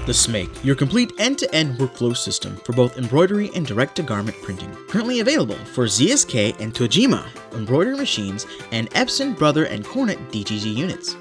The Smake, your complete end-to-end workflow system for both embroidery and direct-to-garment printing. Currently available for ZSK and Tojima embroidery machines and Epson, Brother, and Cornet DTG units.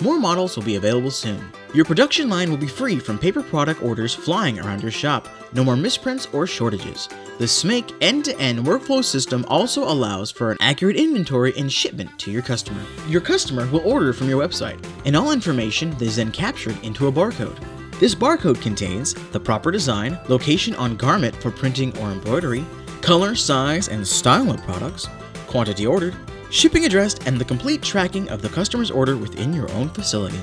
More models will be available soon. Your production line will be free from paper product orders flying around your shop. No more misprints or shortages. The Smake end-to-end workflow system also allows for an accurate inventory and shipment to your customer. Your customer will order from your website, and all information is then captured into a barcode. This barcode contains the proper design, location on garment for printing or embroidery, color, size, and style of products, quantity ordered, shipping address, and the complete tracking of the customer's order within your own facility.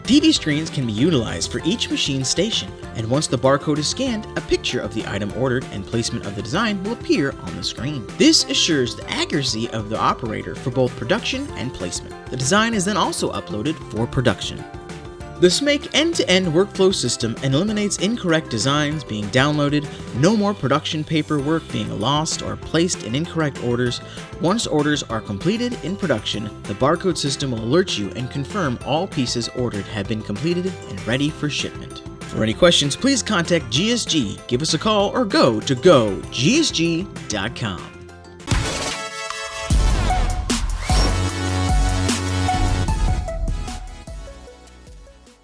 TV screens can be utilized for each machine station, and once the barcode is scanned, a picture of the item ordered and placement of the design will appear on the screen. This assures the accuracy of the operator for both production and placement. The design is then also uploaded for production. The Smake end-to-end workflow system eliminates incorrect designs being downloaded, no more production paperwork being lost or placed in incorrect orders. Once orders are completed in production, the barcode system will alert you and confirm all pieces ordered have been completed and ready for shipment. For any questions, please contact GSG, give us a call, or go to GSG.com.